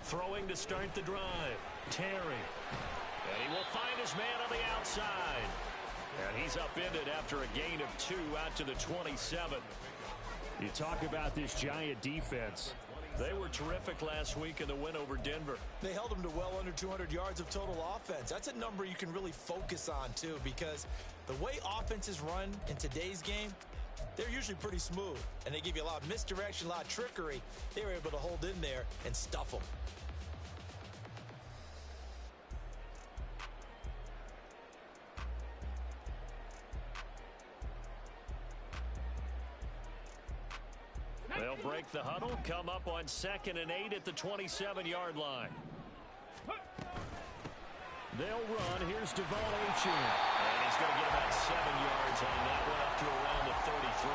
Throwing to start the drive. Terry. And he will find his man on the outside. And he's upended after a gain of 2 out to the 27. You talk about this Giant defense. They were terrific last week in the win over Denver. They held them to well under 200 yards of total offense. That's a number you can really focus on, too, because the way offenses run in today's game, they're usually pretty smooth, and they give you a lot of misdirection, a lot of trickery. They were able to hold in there and stuff them. They'll break the huddle, come up on 2nd and 8 at the 27-yard line. They'll run. Here's Devon Achane. And he's going to get about 7 yards on that one up to around the 33.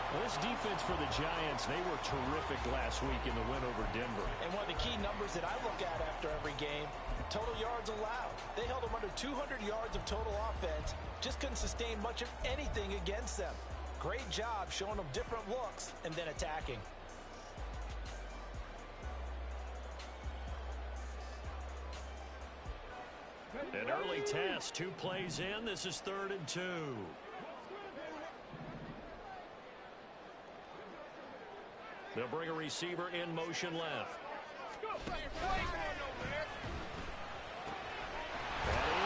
Well, this defense for the Giants, they were terrific last week in the win over Denver. And one of the key numbers that I look at after every game, total yards allowed. They held them under 200 yards of total offense, just couldn't sustain much of anything against them. Great job showing them different looks and then attacking. An early test, 2 plays in. This is 3rd and 2. They'll bring a receiver in motion left. That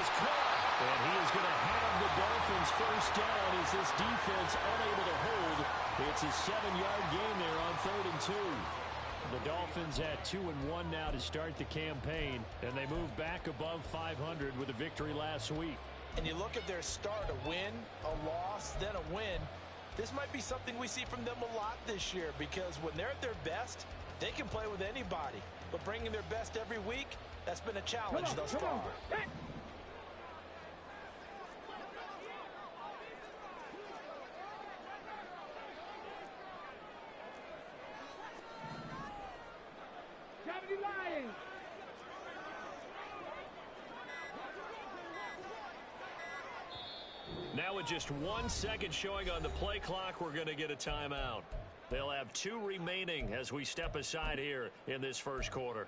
is caught. And he is going to have the Dolphins first down as this defense unable to hold. It's a 7-yard gain there on 3rd and 2. The Dolphins at 2-1 now to start the campaign, and they move back above 500 with a victory last week. And you look at their start, a win, a loss, then a win. This might be something we see from them a lot this year because when they're at their best, they can play with anybody. But bringing their best every week, that's been a challenge thus far. Now with just 1 second showing on the play clock, we're going to get a timeout. They'll have 2 remaining as we step aside here in this first quarter.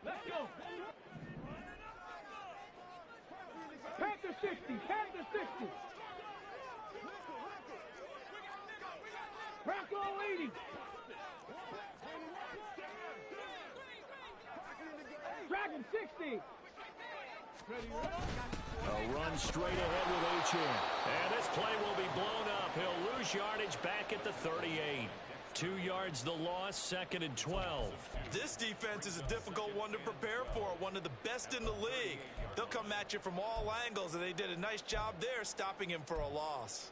Let's go. Panther 60, Panther 60. Bronco 80. Dragon 60. A run straight ahead with Achane. And this play will be blown up. He'll lose yardage back at the 38. 2 yards the loss, 2nd and 12. This defense is a difficult one to prepare for, one of the best in the league. They'll come at you from all angles, and they did a nice job there stopping him for a loss.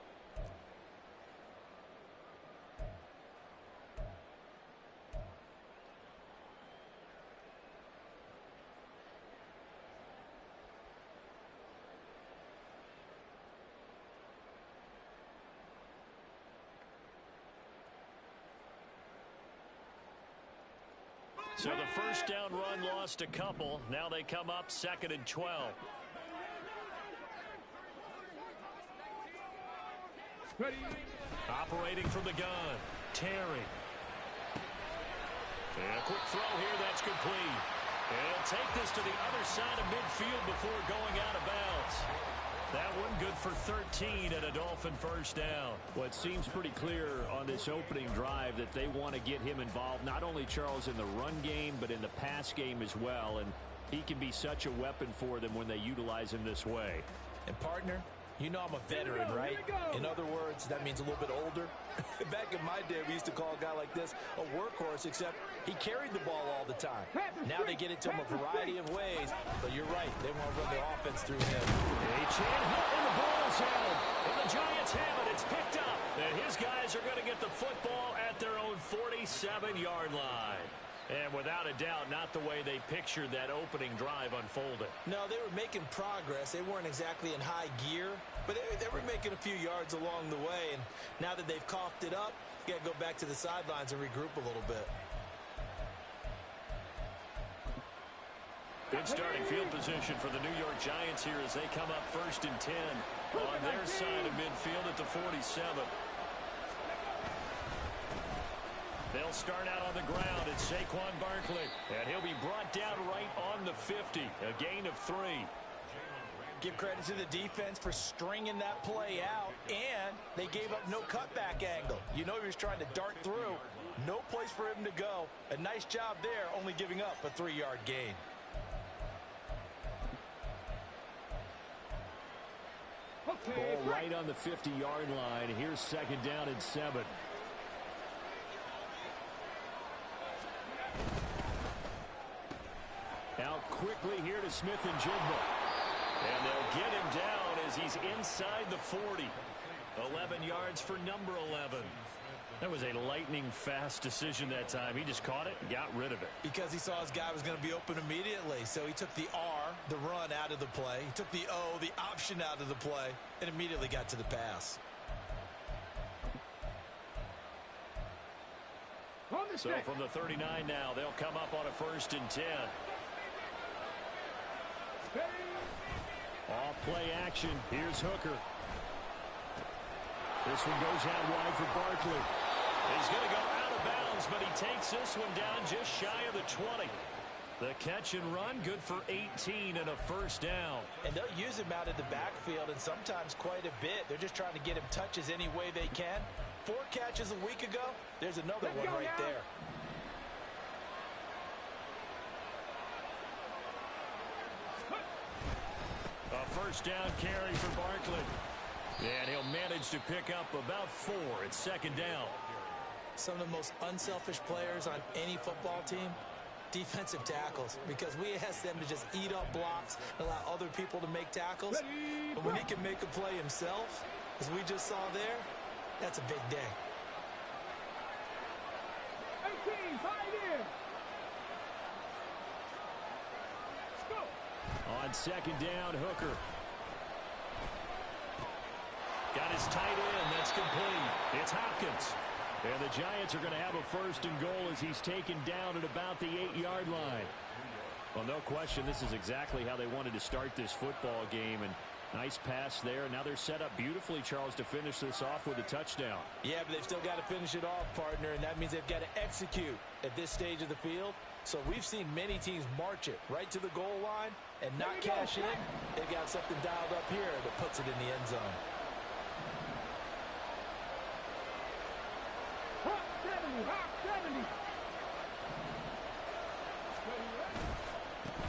So the first down run lost a couple. Now they come up 2nd and 12. Ready. Operating from the gun. Terry. And a quick throw here. That's complete. And he'll take this to the other side of midfield before going out of bounds. That one good for 13 and a Dolphin first down. Well, it seems pretty clear on this opening drive that they want to get him involved, not only, Charles, in the run game, but in the pass game as well. And he can be such a weapon for them when they utilize him this way. And, partner, you know I'm a veteran, right? In other words, that means a little bit older. Back in my day, we used to call a guy like this a workhorse, except he carried the ball all the time. Now they get it to him a variety of ways, but you're right. They want to run their offense through him. Achane, and the ball is held. And the Giants have it. It's picked up And his guys are going to get the football at their own 47-yard line. And without a doubt, not the way they pictured that opening drive unfolded. No, they were making progress. They weren't exactly in high gear, but they were making a few yards along the way. And now that they've coughed it up, you got to go back to the sidelines and regroup a little bit. Good starting field position for the New York Giants here as they come up 1st and 10 on their side of midfield at the 47. They'll start out on the ground. It's Saquon Barkley, and he'll be brought down right on the 50, a gain of 3. Give credit to the defense for stringing that play out, and they gave up no cutback angle. You know he was trying to dart through. No place for him to go. A nice job there, only giving up a 3-yard gain. Ball right on the 50-yard line. Here's 2nd down and 7. Out quickly here to Smith and Jigba. And they'll get him down as he's inside the 40. 11 yards for number 11. That was a lightning-fast decision that time. He just caught it and got rid of it. Because he saw his guy was going to be open immediately. So he took the R, the run, out of the play. He took the O, the option, out of the play, and immediately got to the pass. So from the 39 now, they'll come up on a 1st and 10. Off play action. Here's Hooker. This one goes out wide for Barkley. He's going to go out of bounds, but he takes this one down just shy of the 20. The catch and run, good for 18 and a 1st down. And they'll use him out of the backfield, and sometimes quite a bit. They're just trying to get him touches any way they can. 4 catches a week ago. There's another one right there. A 1st down carry for Barkley. And he'll manage to pick up about 4 at 2nd down. Some of the most unselfish players on any football team, defensive tackles, because we ask them to just eat up blocks and allow other people to make tackles. But when he can make a play himself, as we just saw there, that's a big day. 18, fight in. Let's go. On 2nd down, Hooker. Got his tight end. That's complete. It's Hopkins. And the Giants are going to have a 1st and goal as he's taken down at about the 8-yard line. Well, no question, this is exactly how they wanted to start this football game. And nice pass there. Now they're set up beautifully, Charles, to finish this off with a touchdown. Yeah, but they've still got to finish it off, partner, and that means they've got to execute at this stage of the field. So we've seen many teams march it right to the goal line and not cash in. They've got something dialed up here that puts it in the end zone. Hot 70, hot 70.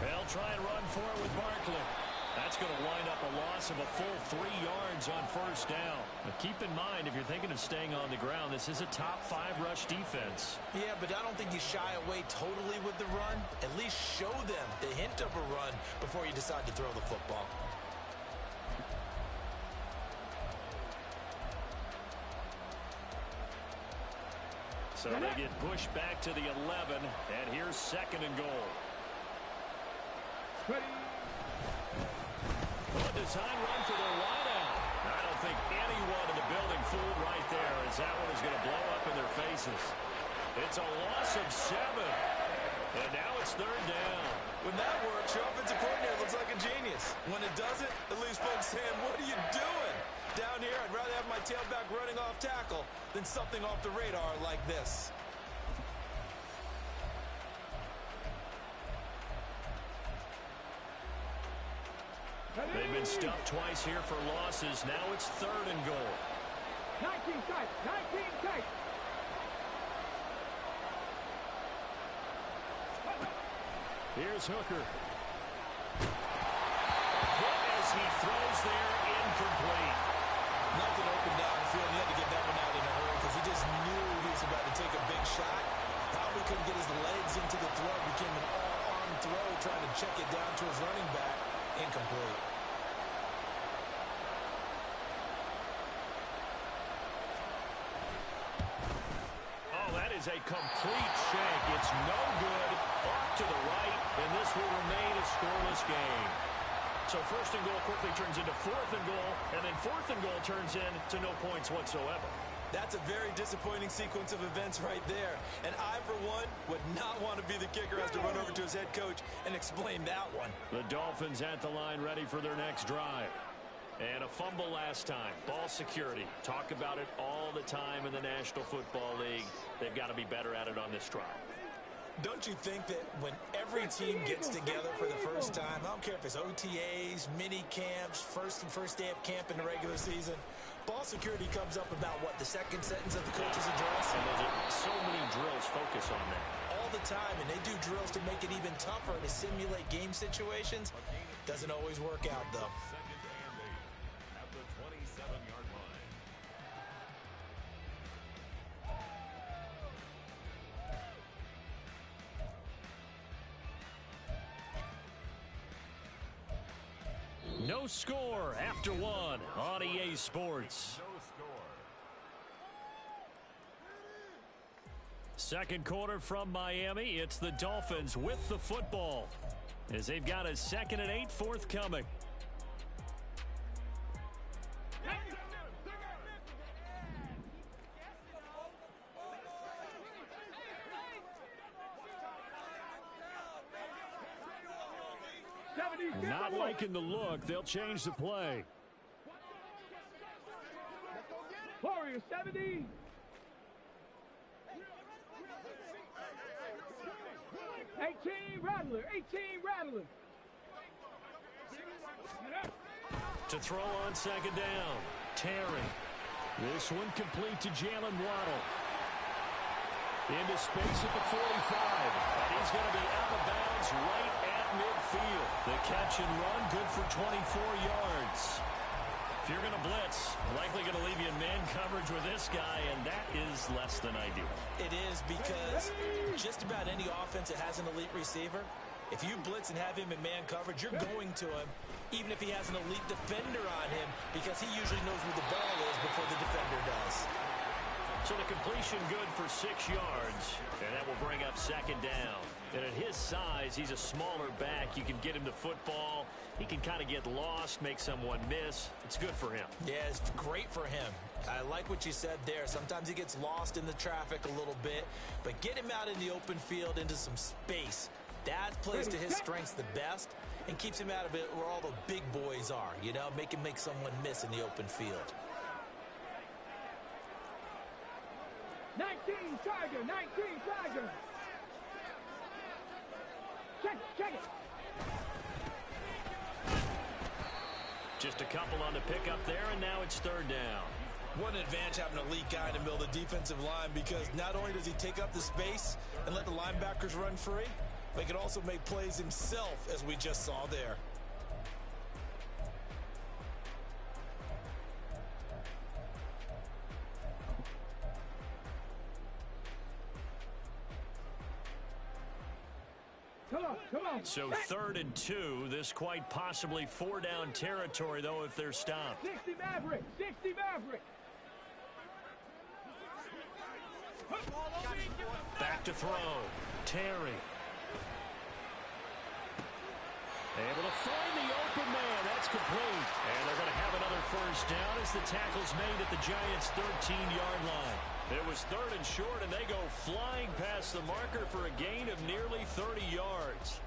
They'll try and run for it with Barkley. That's going to wind up a loss of a full 3 yards on 1st down. But keep in mind, if you're thinking of staying on the ground, this is a top 5 rush defense. Yeah, but I don't think you shy away totally with the run. At least show them the hint of a run before you decide to throw the football. So they get pushed back to the 11, and here's 2nd and goal. Ready. A design run for their wideout. I don't think anyone in the building fooled right there, as that one is going to blow up in their faces. It's a loss of 7, and now it's 3rd down. When that works, your offensive coordinator looks like a genius. When it doesn't, it leaves folks saying, what are you doing? Down here, I'd rather have my tailback running off tackle than something off the radar like this. They've been stuffed twice here for losses. Now it's 3rd and goal. 19 tight, 19 tight. Here's Hooker. As he throws there, incomplete. Nothing open down the field. He had to get that one out in a hurry because he just knew he was about to take a big shot. Probably couldn't get his legs into the throw. Became an all-arm throw, trying to check it down to his running back. Incomplete. is a complete shank. It's no good. Off to the right, and this will remain a scoreless game. So first and goal quickly turns into fourth and goal, and then fourth and goal turns into no points whatsoever. That's a very disappointing sequence of events right there. And I, for one, would not want to be the kicker who has to run over to his head coach and explain that one. The Dolphins at the line ready for their next drive. And a fumble last time. Ball security. Talk about it all the time in the National Football League. They've got to be better at it on this drive. Don't you think that when every team gets together for the first time, I don't care if it's OTAs, mini camps, first day of camp in the regular season, ball security comes up about, what, the second sentence of the coach's address? And there's so many drills focus on that. All the time, and they do drills to make it even tougher to simulate game situations. Doesn't always work out, though. At the 27-yard line. No score after one on EA Sports. No score. Second quarter from Miami. It's the Dolphins with the football as they've got a 2nd and 8 forthcoming. Not liking the look. They'll change the play. Warriors 70. Rattler, 18 Rattler. To throw on second down. Terry. This one complete to Jalen Waddle. Into space at the 45. And he's going to be out of bounds right at midfield. The catch and run good for 24 yards. If you're going to blitz, likely going to leave you in man coverage with this guy, and that is less than ideal. It is, because just about any offense that has an elite receiver, if you blitz and have him in man coverage, you're going to him, even if he has an elite defender on him, because he usually knows where the ball is before the defender does. So the completion good for 6 yards, and that will bring up second down. And at his size, he's a smaller back. You can get him the football. He can kind of get lost, make someone miss. It's good for him. Yeah, it's great for him. I like what you said there. Sometimes he gets lost in the traffic a little bit, but get him out in the open field into some space. That plays to his strengths the best and keeps him out of it where all the big boys are, you know, make him make someone miss in the open field. 19 Tiger, 19 Tiger. Check it. Just a couple on the pickup there, and now it's third down. What an advantage having an elite guy in the middle of the defensive line, because not only does he take up the space and let the linebackers run free, but he can also make plays himself, as we just saw there. Come on. So 3rd and 2. This quite possibly 4-down territory, though, if they're stopped. 60 Maverick. Back to throw. Terry. Able to find the open man. That's complete. And they're going to have another first down as the tackle's made at the Giants' 13-yard line. It was 3rd and short, and they go flying past the marker for a gain of nearly 30 yards.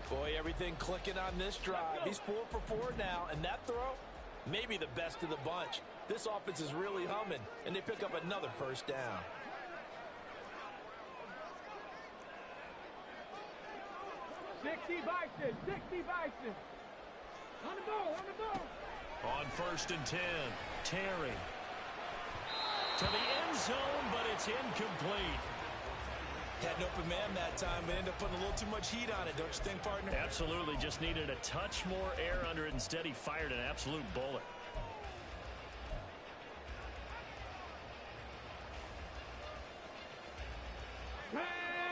Boy, everything clicking on this drive. He's 4 for 4 now, and that throw, maybe the best of the bunch. This offense is really humming, and they pick up another first down. Sixty Bison. On the ball. On 1st and 10, Terry. To the end zone, but it's incomplete. Had an open man that time, but ended up putting a little too much heat on it, don't you think, partner? Absolutely. Just needed a touch more air under it. Instead, he fired an absolute bullet.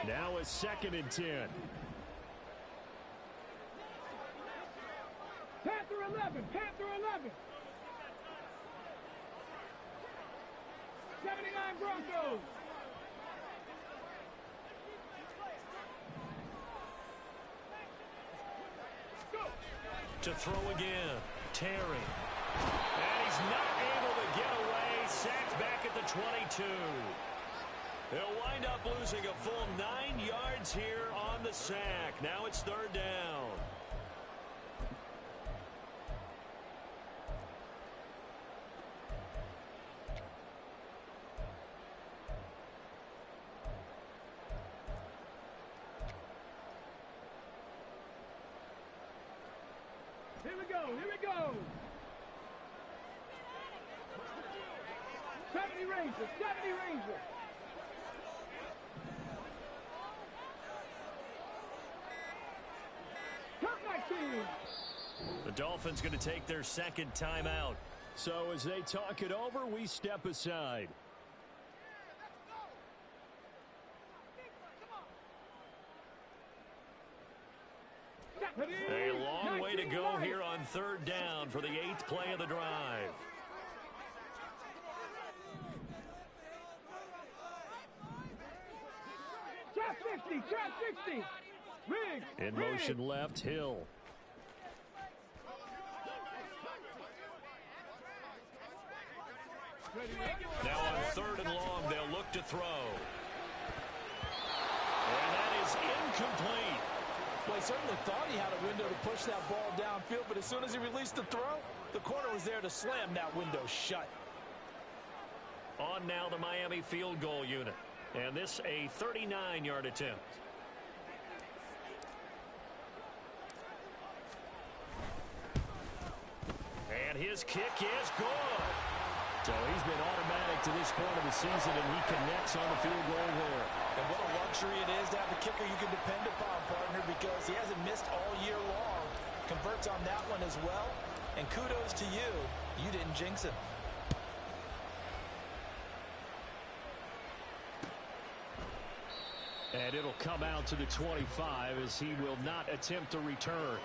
Now a 2nd and 10. Panther 11. 79 Broncos. To throw again. Terry. And he's not able to get away. Sacked back at the 22. They'll wind up losing a full 9 yards here on the sack. Now it's third down. Here we go, here we go. 70 Rangers, 70 Rangers. Come my team. The Dolphins going to take their second timeout. So as they talk it over, we step aside. A long way to go here on third down for the 8th play of the drive. Trap 60, trap 60. Rig. In motion left, Hill. Now on third and long, they'll look to throw. And that is incomplete. Well, he certainly thought he had a window to push that ball downfield, but as soon as he released the throw, the corner was there to slam that window shut. On now the Miami field goal unit. And this a 39-yard attempt. And his kick is good. So he's been automatic to this point of the season, and he connects on the field goal there. And what a luxury it is to have a kicker you can depend upon, partner, because he hasn't missed all year long. Converts on that one as well. And kudos to you. You didn't jinx him. And it'll come out to the 25 as he will not attempt to return.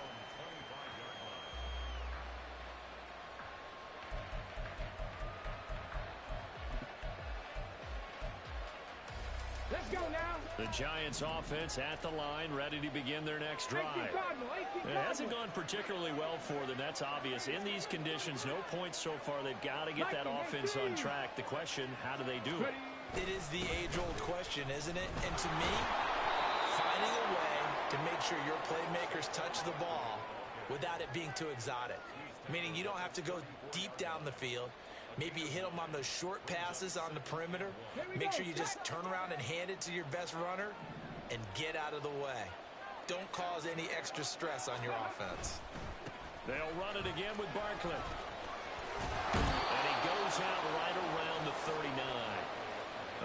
Let's go now. The Giants offense at the line, ready to begin their next drive. 18 Cardinal, 18 It hasn't Cardinal. gone particularly well for them. That's obvious. In these conditions, no points so far. They've got to get that offense on track. The question, how do they do it? It is the age-old question, isn't it? And to me, finding a way to make sure your playmakers touch the ball without it being too exotic. Meaning you don't have to go deep down the field. Maybe you hit them on those short passes on the perimeter. Make sure you just turn around and hand it to your best runner and get out of the way. Don't cause any extra stress on your offense. They'll run it again with Barkley. And he goes out right around the 39.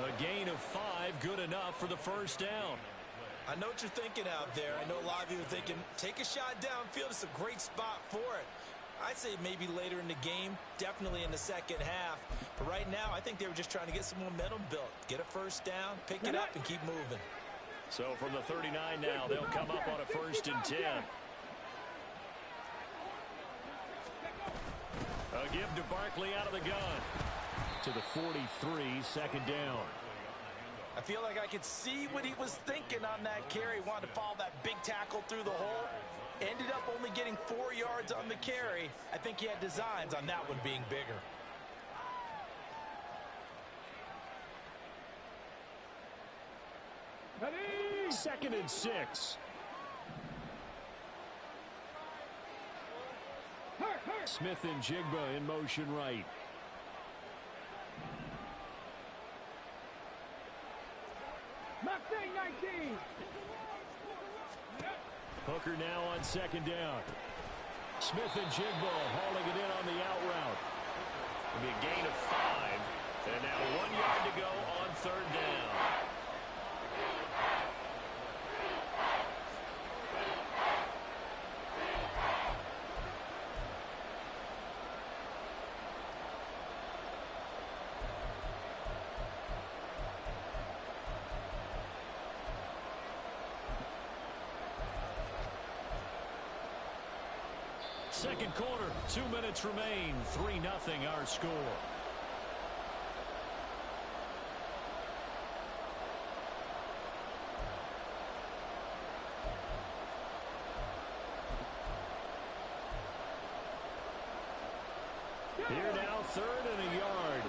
A gain of 5, good enough for the first down. I know what you're thinking out there. I know a lot of you are thinking, take a shot downfield. It's a great spot for it. I'd say maybe later in the game, definitely in the second half. But right now, I think they were just trying to get some momentum built. Get a first down, pick it up, and keep moving. So from the 39 now, they'll come up on a 1st and 10. A give to Barkley out of the gun. To the 43, second down. I feel like I could see what he was thinking on that carry. Wanted to follow that big tackle through the hole. Ended up only getting 4 yards on the carry. I think he had designs on that one being bigger. Ready? 2nd and 6. Hurt. Smith and Jigba in motion right. Mustang 19. Hooker now on 2nd down. Smith and Jigba hauling it in on the out route. It'll be a gain of 5. And now 1 yard to go on 3rd down. Second quarter, 2 minutes remain. 3-0 our score. Here now, 3rd and a yard.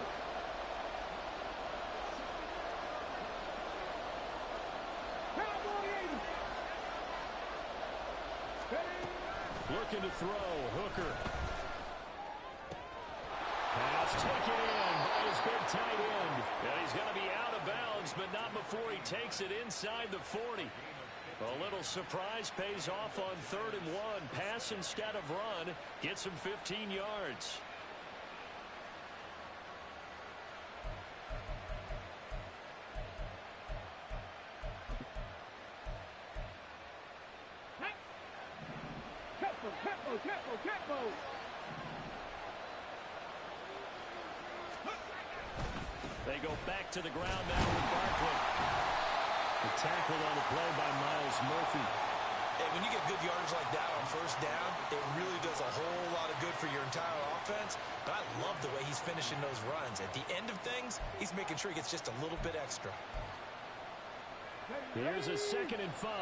Looking to throw. Hooker. Pass taken in by his big tight end. And he's going to be out of bounds, but not before he takes it inside the 40. A little surprise pays off on 3rd and 1. Pass instead of run. Gets him 15 yards. Tempo. They go back to the ground now with Barkley. The tackle on the play by Miles Murphy. Hey, when you get good yardage like that on 1st down, it really does a whole lot of good for your entire offense. But I love the way he's finishing those runs. At the end of things, he's making sure he gets just a little bit extra. Here's a 2nd and 5.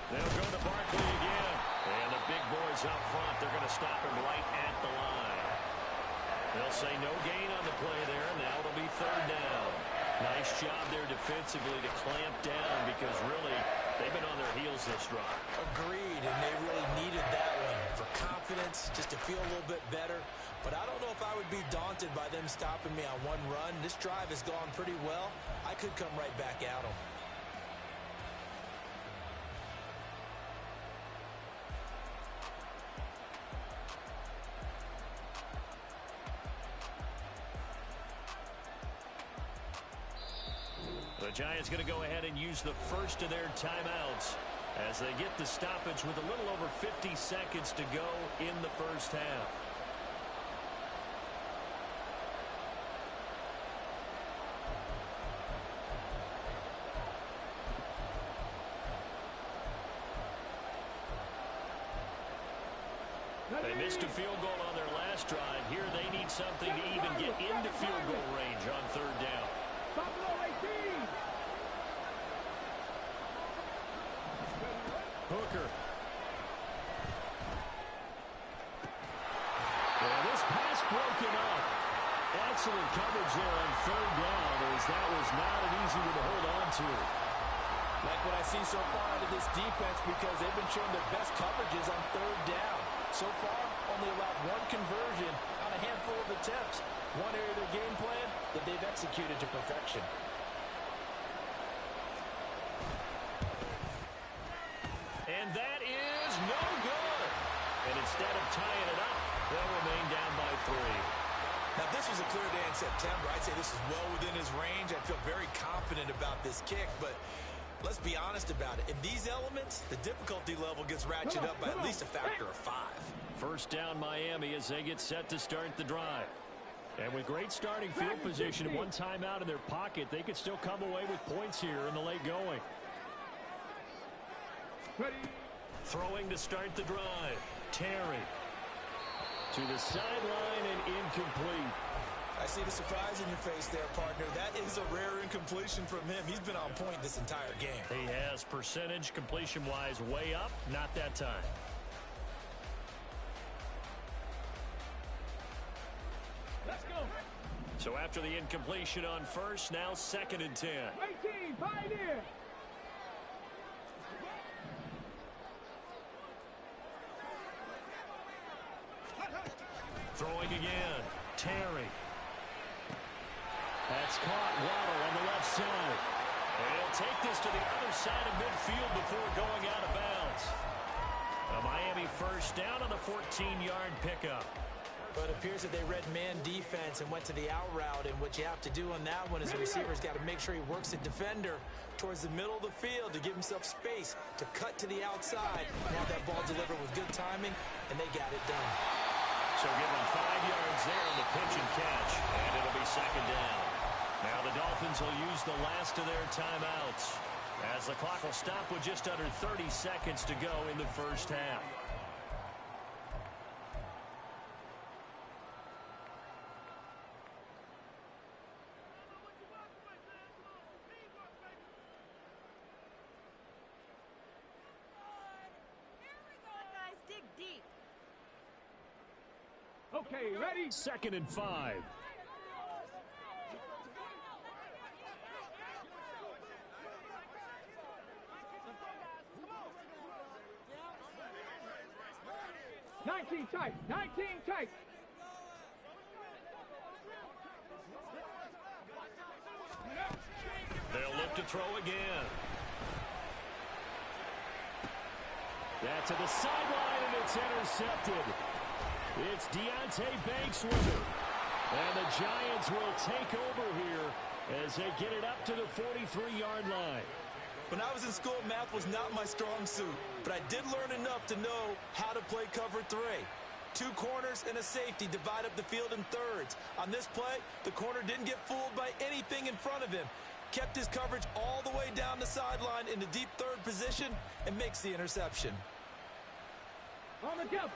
They'll go to Barkley again. And the big boys up front, they're going to stop him right at the line. They'll say no gain on the play there. Now it'll be 3rd down. Nice job there defensively to clamp down because really they've been on their heels this drive. Agreed, and they really needed that one for confidence, just to feel a little bit better. But I don't know if I would be daunted by them stopping me on one run. This drive has gone pretty well. I could come right back at them. The Giants going to go ahead and use the first of their timeouts as they get the stoppage with a little over 50 seconds to go in the 1st half. They missed a field goal on their last drive. Here they need something to even get into field goal range on 3rd down. Hooker. And this pass broken up. Excellent coverage there on 3rd down as that was not an easy one to hold on to. Like what I see so far out of this defense because they've been showing their best coverages on 3rd down. So far, only allowed 1 conversion on a handful of attempts. One area of their game plan that they've executed to perfection. And that is no good. And instead of tying it up, they'll remain down by 3. Now, if this was a clear day in September, I'd say this is well within his range. I feel very confident about this kick, but let's be honest about it. In these elements, the difficulty level gets ratcheted up by at least a factor of 5. 1st down Miami as they get set to start the drive. And with great starting field position and 1 timeout in their pocket, they could still come away with points here in the late going. Throwing to start the drive. Terry. To the sideline and incomplete. I see the surprise in your face there, partner. That is a rare incompletion from him. He's been on point this entire game. He has percentage completion-wise way up. Not that time. Let's go. So after the incompletion on 1st, now 2nd and 10. Great team, Pioneer. Throwing again. Terry. That's caught. Waddle on the left side. And he'll take this to the other side of midfield before going out of bounds. A Miami 1st down on the 14-yard pickup. But it appears that they read man defense and went to the out route. And what you have to do on that one is the receiver's got to make sure he works the defender towards the middle of the field to give himself space to cut to the outside and have that ball delivered with good timing, and they got it done. So give him 5 yards there on the pitch and catch, and it'll be 2nd down. Now the Dolphins will use the last of their timeouts as the clock will stop with just under 30 seconds to go in the 1st half. Okay, ready? 2nd and 5. Tight. 19 tight. They'll look to throw again. That's to the sideline, and it's intercepted. It's Deonte Banks with it. And the Giants will take over here as they get it up to the 43-yard line. When I was in school, math was not my strong suit, but I did learn enough to know how to play cover 3. 2 corners and a safety divide up the field in thirds. On this play, the corner didn't get fooled by anything in front of him. Kept his coverage all the way down the sideline in the deep third position and makes the interception. On the jump.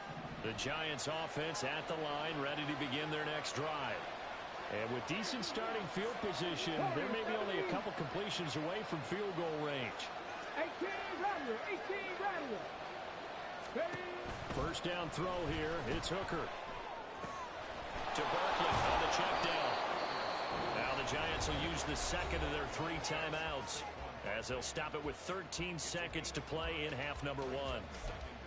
The Giants offense at the line, ready to begin their next drive. And with decent starting field position, there may be only a couple completions away from field goal range. 18 Rattler. Ready? First down throw here. It's Hooker. To Barkley on the check down. Now the Giants will use the second of their 3 timeouts as they'll stop it with 13 seconds to play in half number 1.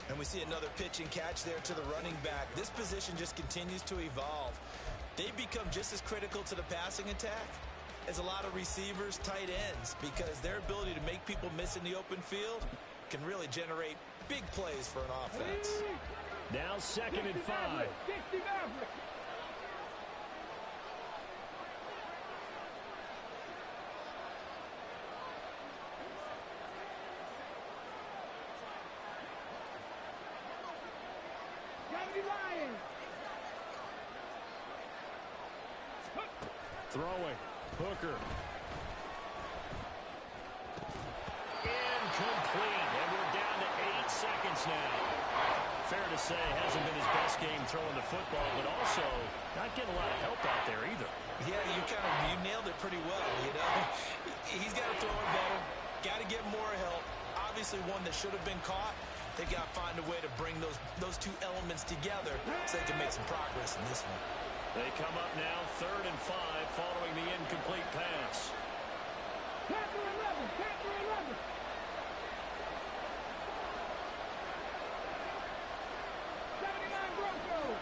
And we see another pitch and catch there to the running back. This position just continues to evolve. They become just as critical to the passing attack as a lot of receivers, tight ends, because their ability to make people miss in the open field can really generate big plays for an offense. Now 2nd and 5. 60 Maverick. Lions. Throwing. Hooker. Incomplete. And we're down to 8 seconds now. Fair to say, hasn't been his best game throwing the football, but also not getting a lot of help out there either. Yeah, you nailed it pretty well, you know. He's got to throw it better. Got to get more help. Obviously one that should have been caught. They got to find a way to bring those 2 elements together so they can make some progress in this one. They come up now 3rd and 5 following the incomplete pass. Panther 11. 79 Broncos.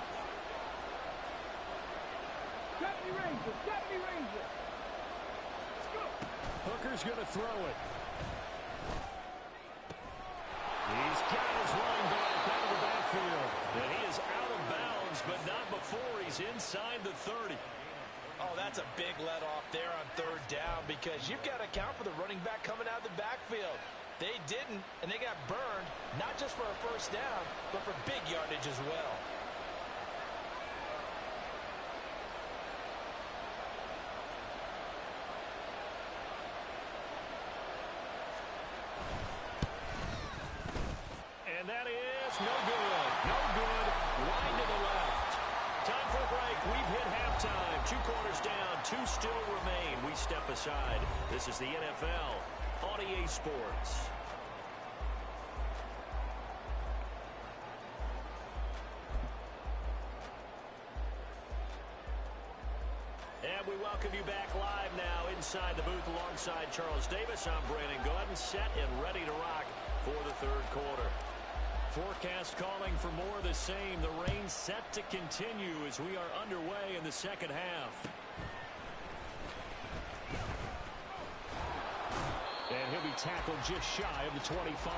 70 Rangers. Hooker's going to throw it. He's got his running back out of the backfield. And he is out of bounds, but not before he's inside the 30. Oh, that's a big let off there on 3rd down because you've got to account for the running back coming out of the backfield. They didn't, and they got burned, not just for a first down, but for big yardage as well. And that is no good. No good. Wide to the left. Time for a break. We've hit halftime. 2 quarters down. 2 still remain. We step aside. This is the NFL on EA Sports. And we welcome you back live now inside the booth alongside Charles Davis. I'm Brandon Gordon, set and ready to rock for the 3rd quarter. Forecast calling for more of the same. The rain set to continue as we are underway in the 2nd half. And he'll be tackled just shy of the 25.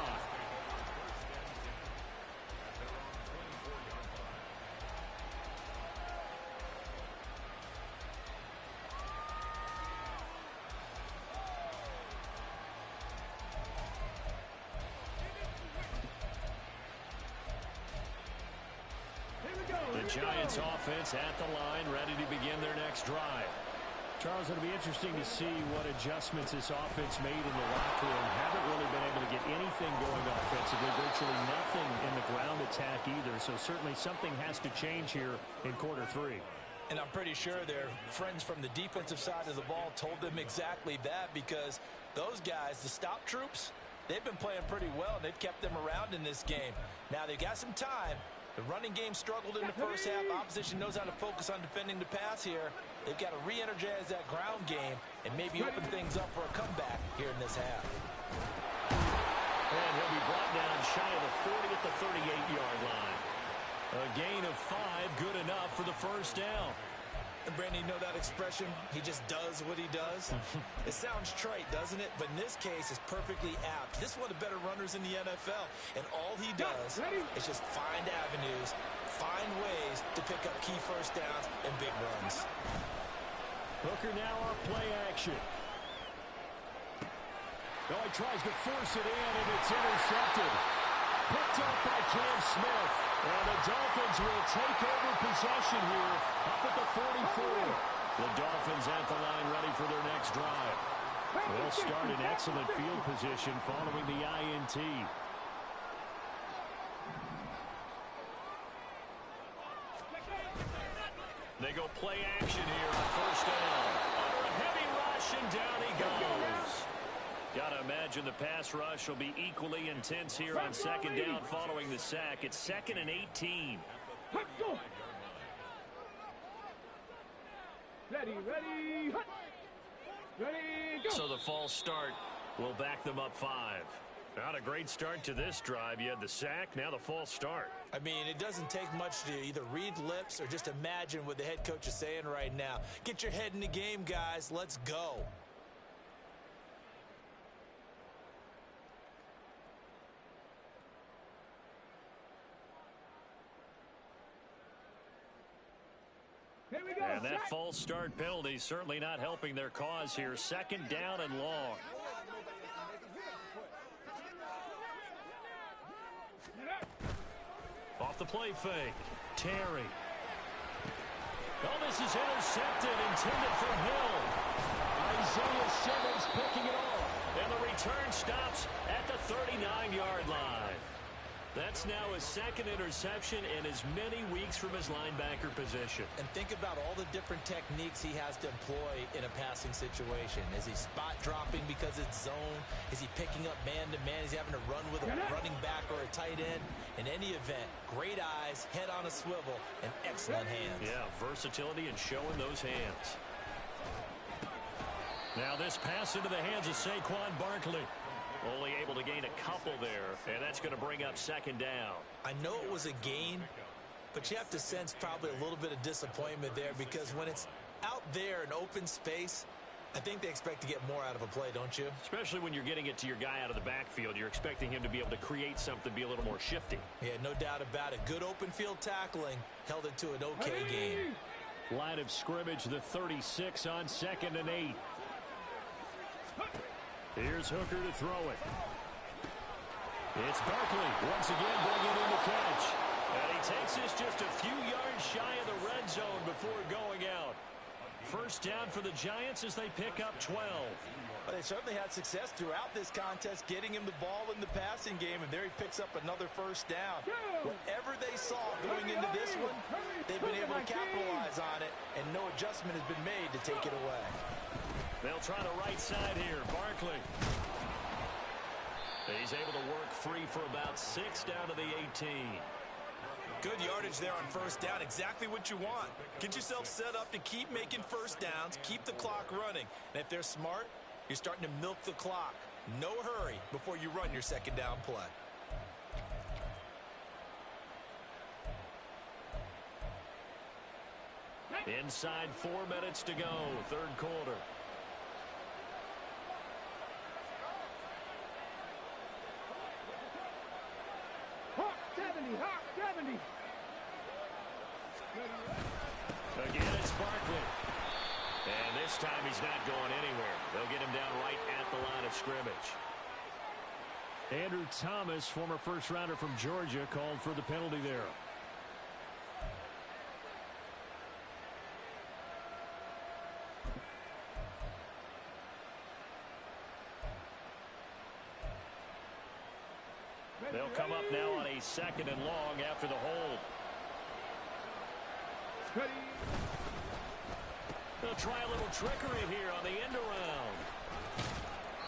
The Giants offense at the line, ready to begin their next drive. Charles, it'll be interesting to see what adjustments this offense made in the locker room. Haven't really been able to get anything going offensively, virtually nothing in the ground attack either. So certainly something has to change here in quarter 3. And I'm pretty sure their friends from the defensive side of the ball told them exactly that, because those guys, the stop troops, they've been playing pretty well, and they've kept them around in this game. Now they've got some time, The running game struggled in the first half. Opposition knows how to focus on defending the pass here. They've got to re-energize that ground game and maybe open things up for a comeback here in this half. And he'll be brought down shy of the 40 at the 38-yard line. A gain of 5, good enough for the first down. And Brandon, you know that expression? He just does what he does. It sounds trite, doesn't it? But in this case, it's perfectly apt. This is one of the better runners in the NFL. And all he does is just find avenues, find ways to pick up key first downs and big runs. Hooker now on play action. Oh, he tries to force it in, and it's intercepted. Picked up by Cam Smith. And the Dolphins will take over possession here up at the 44. The Dolphins at the line ready for their next drive. They'll start in excellent field position following the INT. They go play action here on first down. Under a heavy rush, and down he goes. Got to imagine the pass rush will be equally intense here on second down following the sack. It's 2nd and 18. Ready, ready, ready, go. So the false start will back them up 5. Not a great start to this drive. You had the sack, now the false start. I mean, it doesn't take much to either read lips or just imagine what the head coach is saying right now. Get your head in the game, guys. Let's go. And that false start penalty certainly not helping their cause here. 2nd down and long. Off the play fake. Terry. Oh, this is intercepted, intended for Hill. Isaiah Simmons picking it off. And the return stops at the 39-yard line. That's now his 2nd interception in as many weeks from his linebacker position. And think about all the different techniques he has to employ in a passing situation. Is he spot dropping because it's zone? Is he picking up man-to-man? Is he having to run with a running back or a tight end? In any event, great eyes, head on a swivel, and excellent hands. Yeah, versatility and showing those hands. Now this pass into the hands of Saquon Barkley. Only able to gain a couple there, and that's going to bring up 2nd down. I know it was a gain, but you have to sense probably a little bit of disappointment there because when it's out there in open space, I think they expect to get more out of a play, don't you? Especially when you're getting it to your guy out of the backfield. You're expecting him to be able to create something, be a little more shifty. Yeah, no doubt about it. Good open field tackling held it to an okay game. Line of scrimmage, the 36 on 2nd and 8. Here's Hooker to throw it. It's Barkley once again bringing in the catch. And he takes this just a few yards shy of the red zone before going out. First down for the Giants as they pick up 12. Well, they certainly had success throughout this contest getting him the ball in the passing game, and there he picks up another first down. Whatever they saw going into this one, they've been able to capitalize on it, and no adjustment has been made to take it away. They'll try the right side here. Barkley. He's able to work free for about 6 down to the 18. Good yardage there on first down. Exactly what you want. Get yourself set up to keep making first downs, keep the clock running. And if they're smart, you're starting to milk the clock. No hurry before you run your 2nd down play. Inside 4 minutes to go, 3rd quarter. Hawk 70, Hawk 70. Again, it's Barkley. And this time he's not going anywhere. They'll get him down right at the line of scrimmage. Andrew Thomas, former first-rounder from Georgia, called for the penalty there. They'll come up now on a 2nd and long after the hold. They'll try a little trickery here on the end around.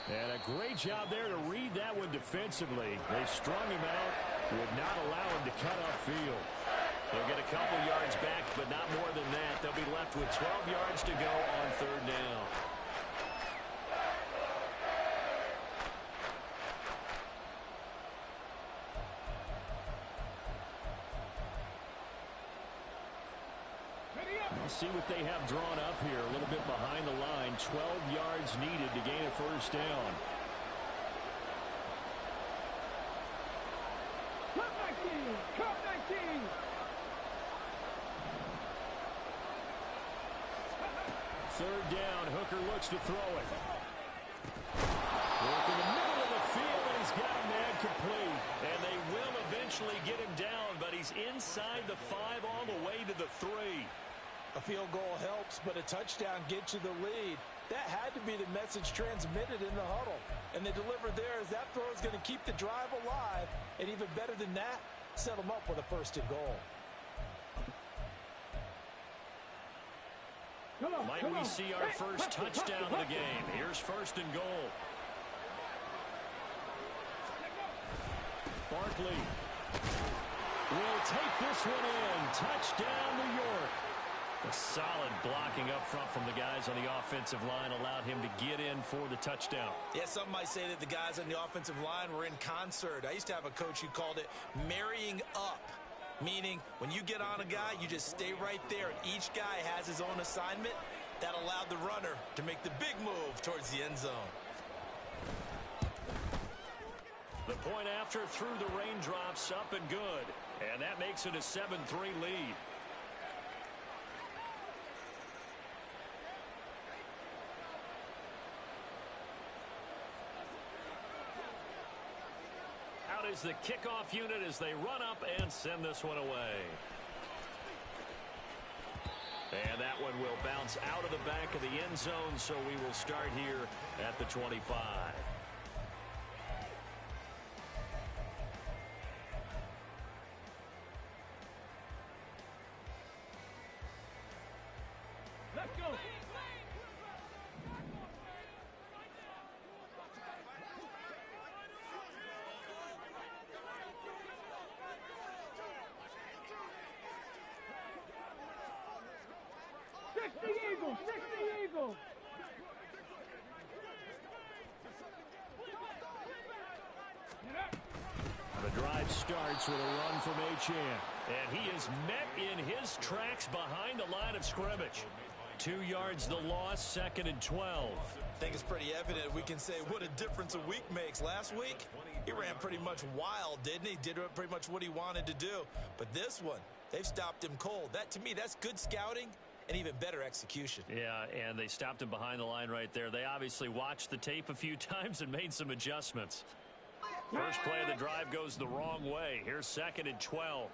And a great job there to read that one defensively. They strung him out, would not allow him to cut upfield. They'll get a couple yards back, but not more than that. They'll be left with 12 yards to go on third down. Let's see what they have drawn up here. A little bit behind the line. 12 yards needed to gain a first down. Cup 19! Cup 19! Third down. Hooker looks to throw it. Work in the middle of the field, and he's got a man complete. And they will eventually get him down, but he's inside the 5 all the way to the 3. A field goal helps, but a touchdown gets you the lead. That had to be the message transmitted in the huddle. And they delivered there as that throw is going to keep the drive alive. And even better than that, set them up with a first and goal. Might we see our first touchdown of the game? Here's first and goal. Barkley will take this one in. Touchdown, New York. A solid blocking up front from the guys on the offensive line allowed him to get in for the touchdown. Yeah, some might say that the guys on the offensive line were in concert. I used to have a coach who called it marrying up, meaning when you get on a guy, you just stay right there, and each guy has his own assignment. That allowed the runner to make the big move towards the end zone. The point after through the raindrops, up and good. And that makes it a 7-3 lead. Out is the kickoff unit as they run up and send this one away. And that one will bounce out of the back of the end zone, so we will start here at the 25. Let's go! Eagles! 60 Eagles! The drive starts with a run from Achane. And he is met in his tracks behind the line of scrimmage. 2 yards the loss, second and 12. I think it's pretty evident. We can say what a difference a week makes. Last week, he ran pretty much wild, didn't he? Did pretty much what he wanted to do. But this one, they've stopped him cold. That, to me, that's good scouting and even better execution. Yeah, and they stopped him behind the line right there. They obviously watched the tape a few times and made some adjustments. First play of the drive goes the wrong way. Here's second and 12.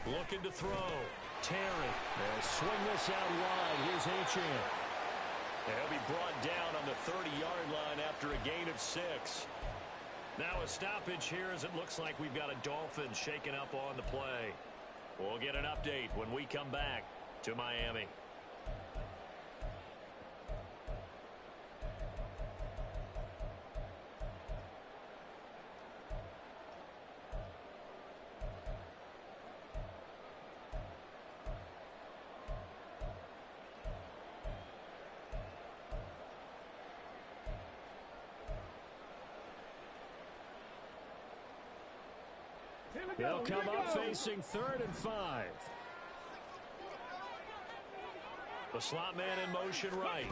Looking to throw. Terry. They'll swing this out wide. Here's Achane. He'll be brought down on the 30-yard line after a gain of 6. Now a stoppage here as it looks like we've got a Dolphin shaking up on the play. We'll get an update when we come back to Miami. They'll come up facing 3rd and 5. The slot man in motion right.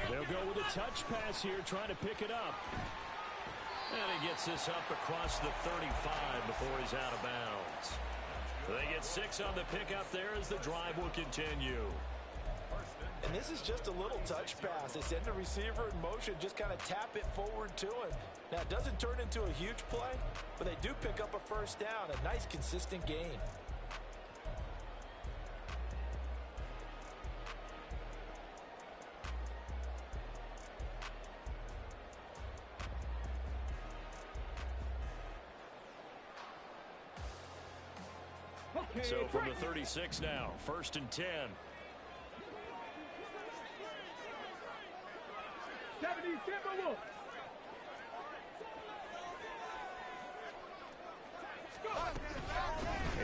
They'll go with a touch pass here, trying to pick it up. And he gets this up across the 35 before he's out of bounds. They get 6 on the pickup there as the drive will continue. And this is just a little touch pass. They send the receiver in motion, just kind of tap it forward to him. Now, it doesn't turn into a huge play, but they do pick up a first down, a nice, consistent gain. Okay, So from the 36 now, 1st and 10. 70 Timberwolves.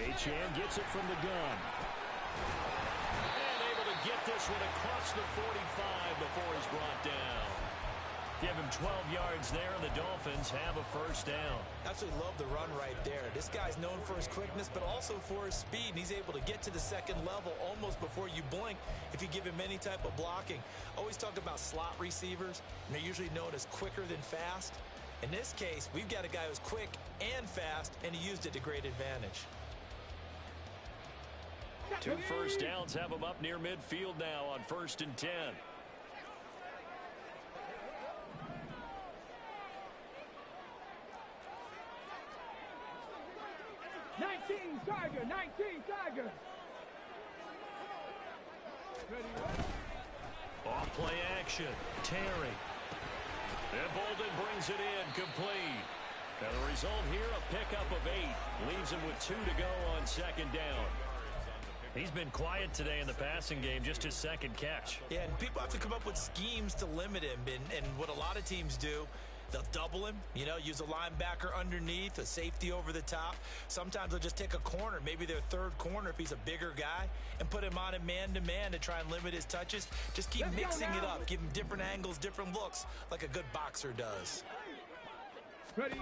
Achane gets it from the gun. And able to get this one across the 45 before he's brought down. Give him 12 yards there, and the Dolphins have a first down. Absolutely love the run right there. This guy's known for his quickness, but also for his speed, and he's able to get to the second level almost before you blink if you give him any type of blocking. Always talk about slot receivers, and they're usually known as quicker than fast. In this case, we've got a guy who's quick and fast, and he used it to great advantage. 2 first downs have him up near midfield now on 1st and 10. Tiger, 19 Tiger. Off play action. Terry. And Bolden brings it in complete. And the result here, a pickup of 8. Leaves him with 2 to go on 2nd down. He's been quiet today in the passing game, just his 2nd catch. Yeah, and people have to come up with schemes to limit him. And what a lot of teams do, they'll double him, use a linebacker underneath, a safety over the top. Sometimes they'll just take a corner, maybe their 3rd corner if he's a bigger guy, and put him on a man-to-man to try and limit his touches. Just keep mixing it up. Give him different angles, different looks, like a good boxer does. Ready.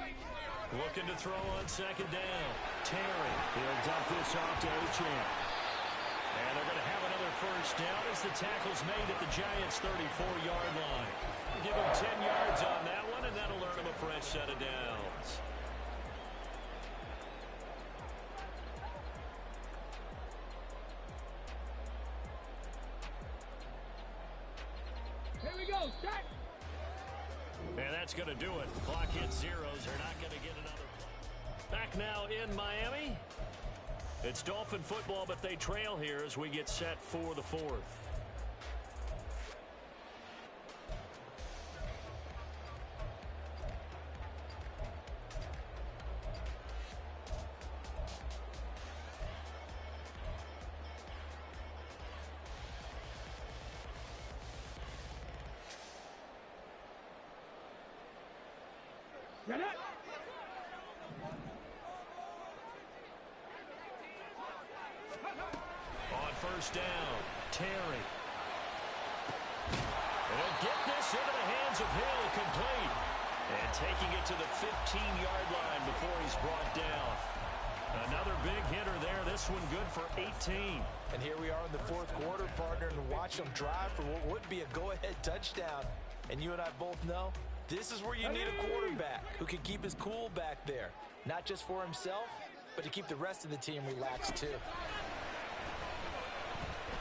Looking to throw on 2nd down. Terry. He'll dump this off to Achane. And they're going to have another first down as the tackle's made at the Giants' 34-yard line. Give him 10 yards on that one, and that'll earn him a fresh set of downs. Here we go. Set. And that's going to do it. Clock hits zeros. They're not going to get another play. Back now in Miami. It's Dolphin football, but they trail here as we get set for the 4th. Get it. On 1st down, Terry. He'll get this into the hands of Hill, complete. And taking it to the 15-yard line before he's brought down. Another big hitter there. This one good for 18. And here we are in the 4th quarter, partner, and watch them drive for what would be a go-ahead touchdown. And you and I both know this is where you need a quarterback who can keep his cool back there. Not just for himself, but to keep the rest of the team relaxed too.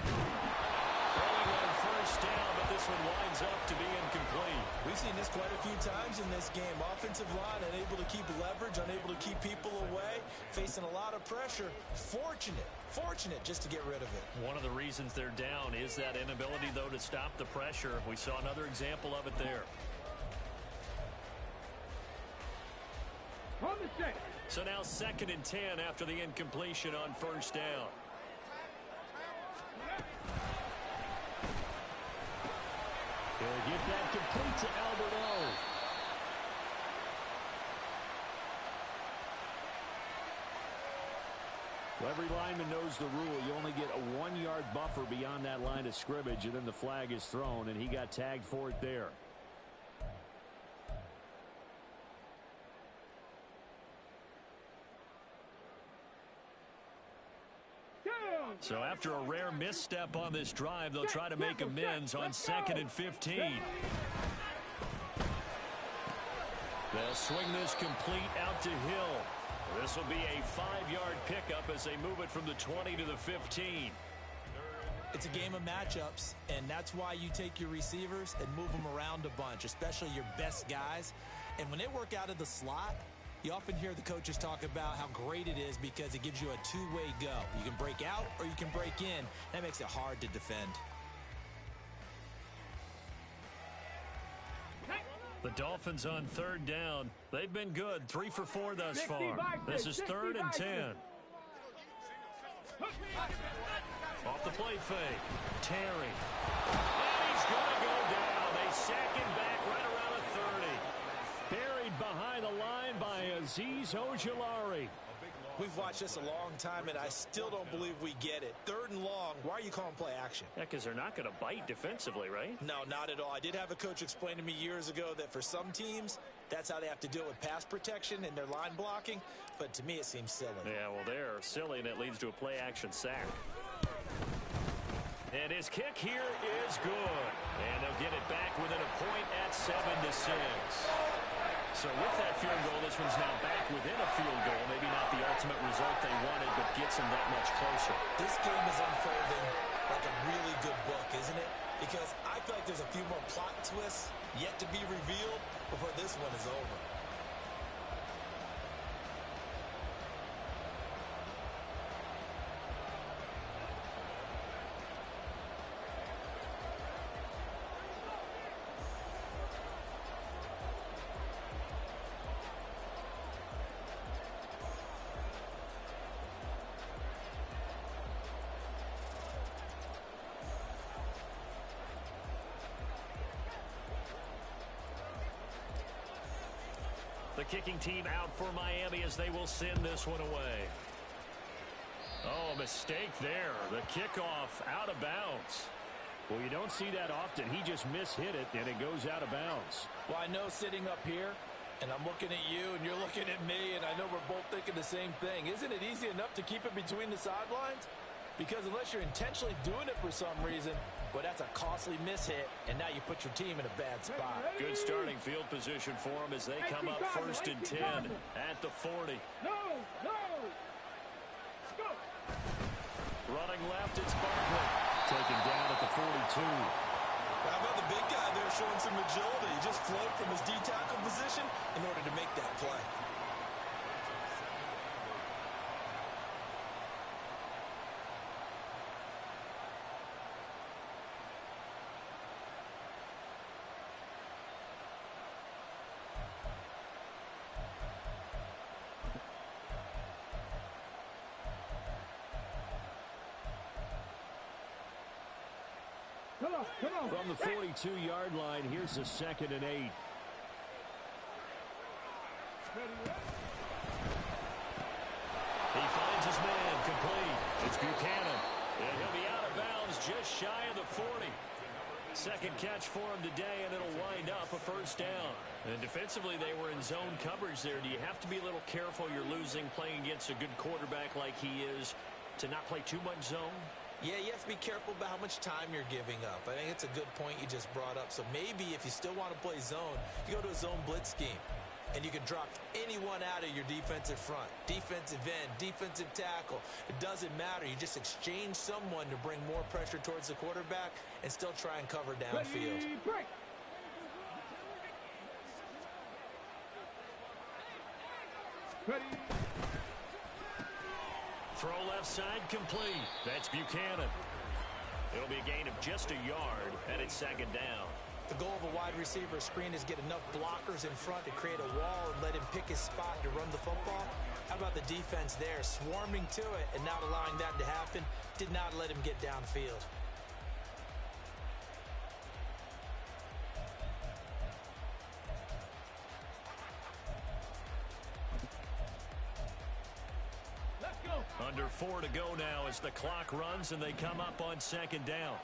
Throwing on 1st down, but this one winds up to be incomplete. We've seen this quite a few times in this game. Offensive line unable to keep leverage, unable to keep people away, facing a lot of pressure. Fortunate just to get rid of it. One of the reasons they're down is that inability, though, to stop the pressure. We saw another example of it there. On the set. So now 2nd and 10 after the incompletion on 1st down. He'll get that complete to Albert O. Well, every lineman knows the rule. You only get a 1-yard buffer beyond that line of scrimmage, and then the flag is thrown, and he got tagged for it there. So after a rare misstep on this drive, they'll try to make amends on 2nd and 15. They'll swing this complete out to Hill. This will be a 5-yard pickup as they move it from the 20 to the 15. It's a game of matchups, and that's why you take your receivers and move them around a bunch, especially your best guys. And when they work out of the slot, you often hear the coaches talk about how great it is because it gives you a two-way go. You can break out or you can break in. That makes it hard to defend. The Dolphins on 3rd down. They've been good. 3 for 4 thus far. This is 3rd and 10. Off the play fake. Terry. And he's going to go down. They sack him back right around the 30. Buried behind the line by Azeez Ojulari. We've watched this a long time, and I still don't believe we get it. 3rd and long, why are you calling play action? Yeah, because they're not going to bite defensively, right? No, not at all. I did have a coach explain to me years ago that for some teams, that's how they have to deal with pass protection and their line blocking. But to me, it seems silly. Yeah, well, they're silly, and it leads to a play-action sack. And his kick here is good. And they'll get it back within a point at 7-6. So with that field goal, this one's now back within a field goal. Maybe not the ultimate result they wanted, but gets them that much closer. This game is unfolding like a really good book, isn't it? Because I feel like there's a few more plot twists yet to be revealed before this one is over. The kicking team out for Miami as they will send this one away. Oh, a mistake there. The kickoff out of bounds. Well, you don't see that often. He just mishit it, and it goes out of bounds. Well, I know sitting up here, and I'm looking at you, and you're looking at me, and I know we're both thinking the same thing. Isn't it easy enough to keep it between the sidelines? Because unless you're intentionally doing it for some reason, well, that's a costly mishit, and now you put your team in a bad spot. Good starting field position for them as they come up 1st and 10 at the 40. No, no. Let's go. Running left, it's Barkley. Taken down at the 42. How about the big guy there showing some agility? He just flowed from his D-tackle position in order to make that play. Come on. From the 42-yard line, here's a 2nd and 8. He finds his man complete. It's Buchanan. And he'll be out of bounds just shy of the 40. Second catch for him today, and it'll wind up a 1st down. And defensively, they were in zone coverage there. Do you have to be a little careful? You're losing playing against a good quarterback like he is to not play too much zone? Yeah, you have to be careful about how much time you're giving up. I think it's a good point you just brought up. So maybe if you still want to play zone, you go to a zone blitz scheme. And you can drop anyone out of your defensive front. Defensive end, defensive tackle. It doesn't matter. You just exchange someone to bring more pressure towards the quarterback and still try and cover downfield. Ready, break. Ready. Throw left side complete. That's Buchanan. It'll be a gain of just a yard, and it's 2nd down. The goal of a wide receiver screen is get enough blockers in front to create a wall and let him pick his spot to run the football. How about the defense there, swarming to it and not allowing that to happen? Did not let him get downfield. Let's go. Under 4 to go now as the clock runs and they come up on 2nd down.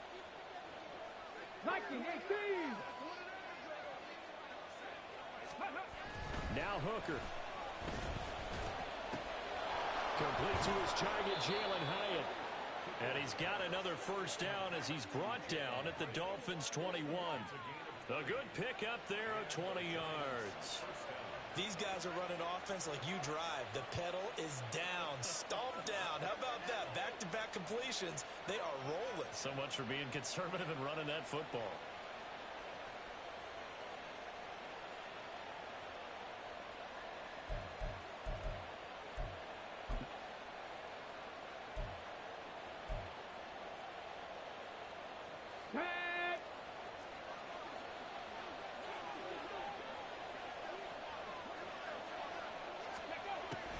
19, 18. Now Hooker. Complete to his target, Jalen Hyatt. And he's got another 1st down as he's brought down at the Dolphins' 21. A good pick up there of 20 yards. These guys are running offense like you drive. The pedal is down, stomped down. How about that? Back-to-back completions. They are rolling. So much for being conservative and running that football.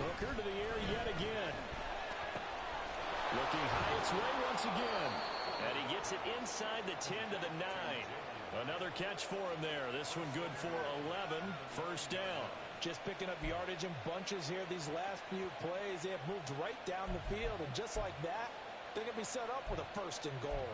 Hooker to the air yet again. Looking Hyatt's way once again. And he gets it inside the 10 to the 9. Another catch for him there. This one good for 11. 1st down. Just picking up yardage in bunches here these last few plays. They have moved right down the field, and just like that, they're going to be set up with a 1st and goal.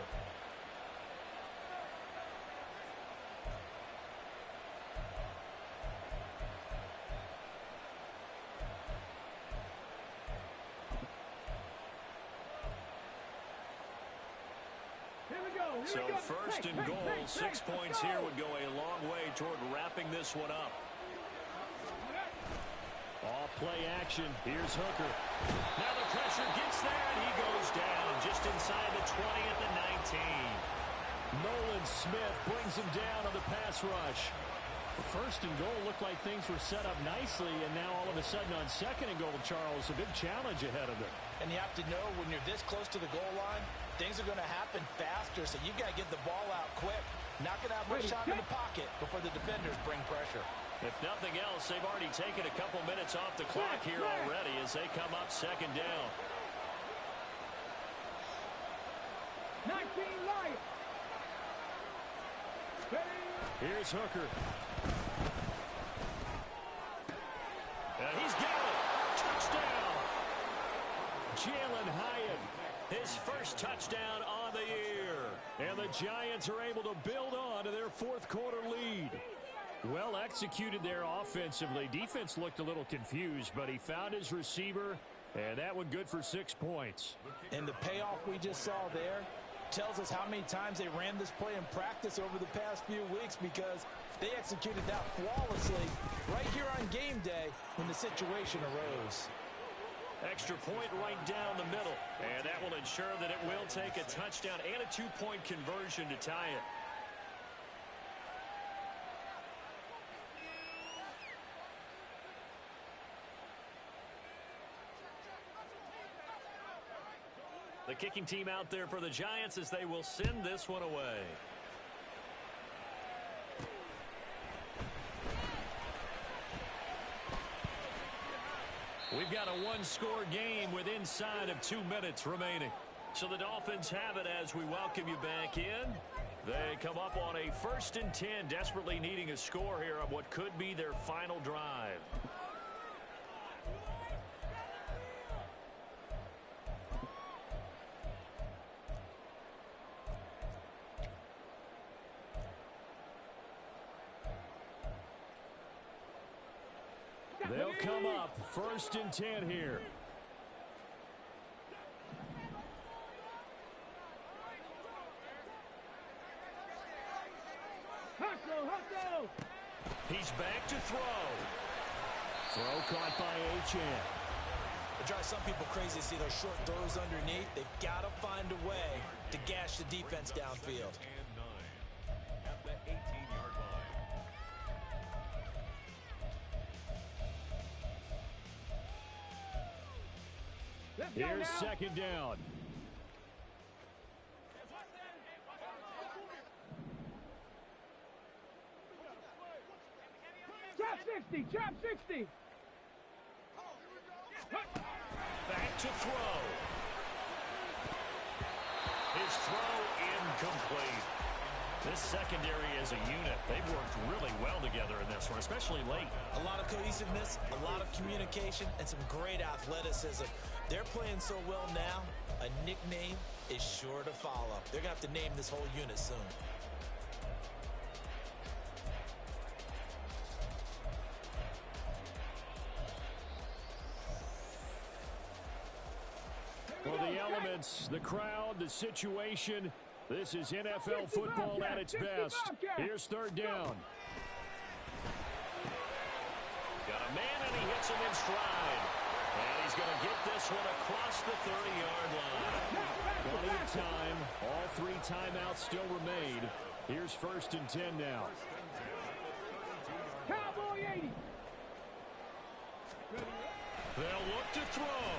So 1st and goal, 6 points here would go a long way toward wrapping this one up. Off play action. Here's Hooker. Now the pressure gets there, and he goes down just inside the 20 at the 19. Nolan Smith brings him down on the pass rush. The 1st and goal looked like things were set up nicely, and now all of a sudden on 2nd and goal, Charles, a big challenge ahead of them. And you have to know when you're this close to the goal line, things are going to happen faster, so you've got to get the ball out quick. Not going to have much time in the pocket before the defenders bring pressure. If nothing else, they've already taken a couple minutes off the clock here already as they come up 2nd down. 19 Lions. Here's Hooker. He's got it. Touchdown. Jalen Hyatt, his 1st touchdown on the year. And the Giants are able to build on to their 4th quarter lead. Well executed there offensively. Defense looked a little confused, but he found his receiver, and that one good for 6 points. And the payoff we just saw there tells us how many times they ran this play in practice over the past few weeks, because they executed that flawlessly right here on game day when the situation arose. Extra point right down the middle, and that will ensure that it will take a touchdown and a 2-point conversion to tie it. The kicking team out there for the Giants as they will send this one away. We've got a 1-score game with inside of 2 minutes remaining. So the Dolphins have it as we welcome you back in. They come up on a 1st and 10, desperately needing a score here on what could be their final drive. They'll come up 1st and 10 here. He's back to throw. Throw caught by Achane. It drives some people crazy to see those short throws underneath. They've got to find a way to gash the defense downfield. And 9 at the 18-yard line. Here's 2nd down. Trap 60, trap 60. Back to throw. His throw incomplete. This secondary as a unit, they've worked really well together in this one, especially late. A lot of cohesiveness, a lot of communication, and some great athleticism. They're playing so well now, a nickname is sure to follow. They're going to have to name this whole unit soon. Well, the elements, the crowd, the situation, this is NFL football at its best. Here's 3rd down. Got a man, and he hits him in stride. And he's going to get this one across the 30-yard line. Plenty of time. All 3 timeouts still remain. Here's 1st and 10 now. Cowboy 80. They'll look to throw.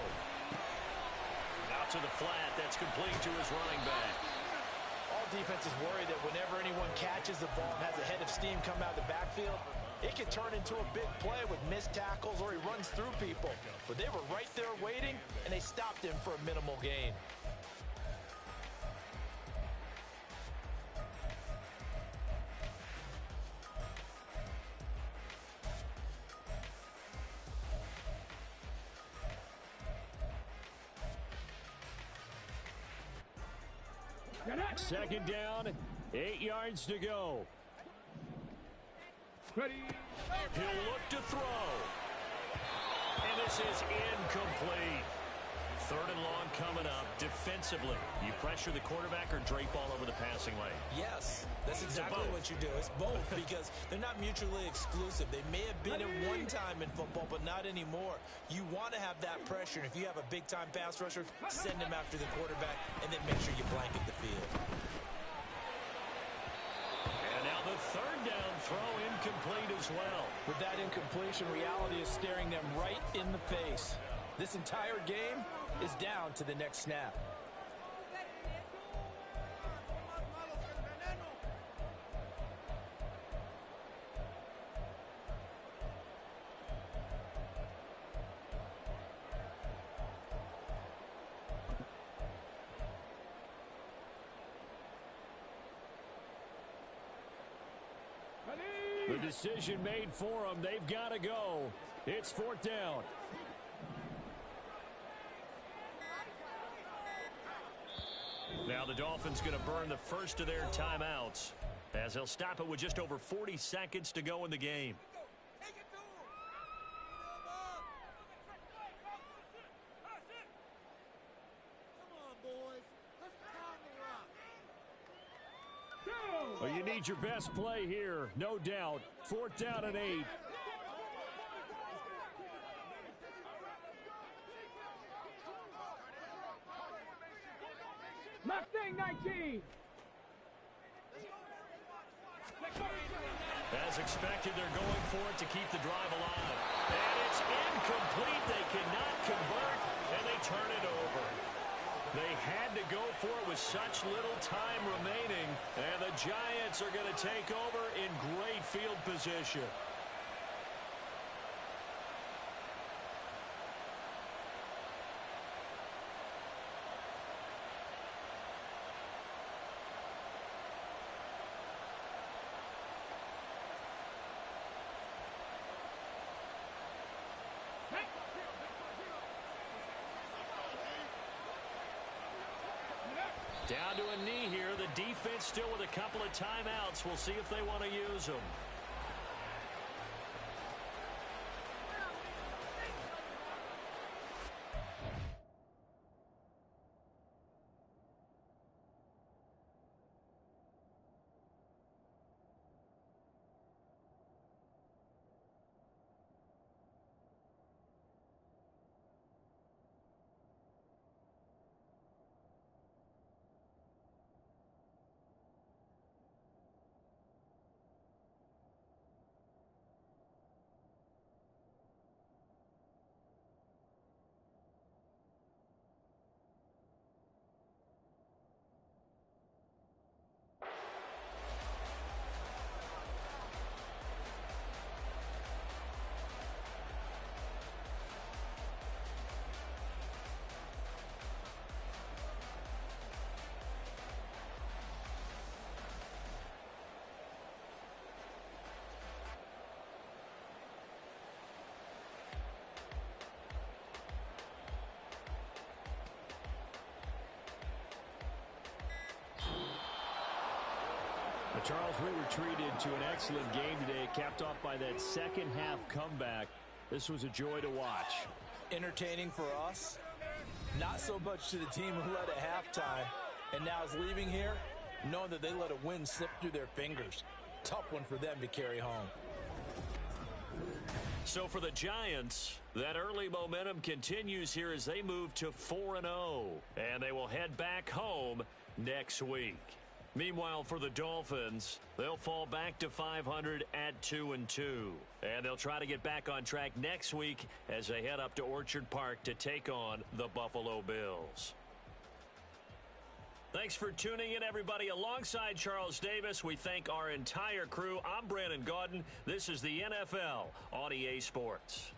Out to the flat. That's complete to his running back. All defenses worry that whenever anyone catches the ball and has a head of steam come out of the backfield, it can turn into a big play with missed tackles or he runs through people. But they were right there waiting, and they stopped him for a minimal gain. Second down, 8 yards to go. Ready. He'll look to throw. And this is incomplete. Third and long coming up. Defensively, you pressure the quarterback or drape all over the passing lane? Yes, that's exactly what you do. It's both because they're not mutually exclusive. They may have been at one time in football, but not anymore. You want to have that pressure. And if you have a big-time pass rusher, send him after the quarterback and then make sure you blanket the field. And now the third down throw incomplete as well. With that incompletion, reality is staring them right in the face. This entire game is down to the next snap. The decision made for them. They've got to go. It's fourth down. Now the Dolphins going to burn the first of their timeouts as they'll stop it with just over 40 seconds to go in the game. Well, you need your best play here, no doubt. Fourth down and 8. Mustang 19. As expected, they're going for it to keep the drive alive. And it's incomplete. They cannot convert, and they turn it over. They had to go for it with such little time remaining, and the Giants are going to take over in great field position. Down to a knee here. The defense still with a couple of timeouts. We'll see if they want to use them. Charles, we were treated to an excellent game today, capped off by that second half comeback. This was a joy to watch. Entertaining for us, not so much to the team who led at halftime and now is leaving here knowing that they let a win slip through their fingers. Tough one for them to carry home. So for the Giants, that early momentum continues here as they move to 4-0, and they will head back home next week. Meanwhile, for the Dolphins, they'll fall back to 500 at 2-2. And they'll try to get back on track next week as they head up to Orchard Park to take on the Buffalo Bills. Thanks for tuning in, everybody. Alongside Charles Davis, we thank our entire crew. I'm Brandon Gaudin. This is the NFL on EA Sports.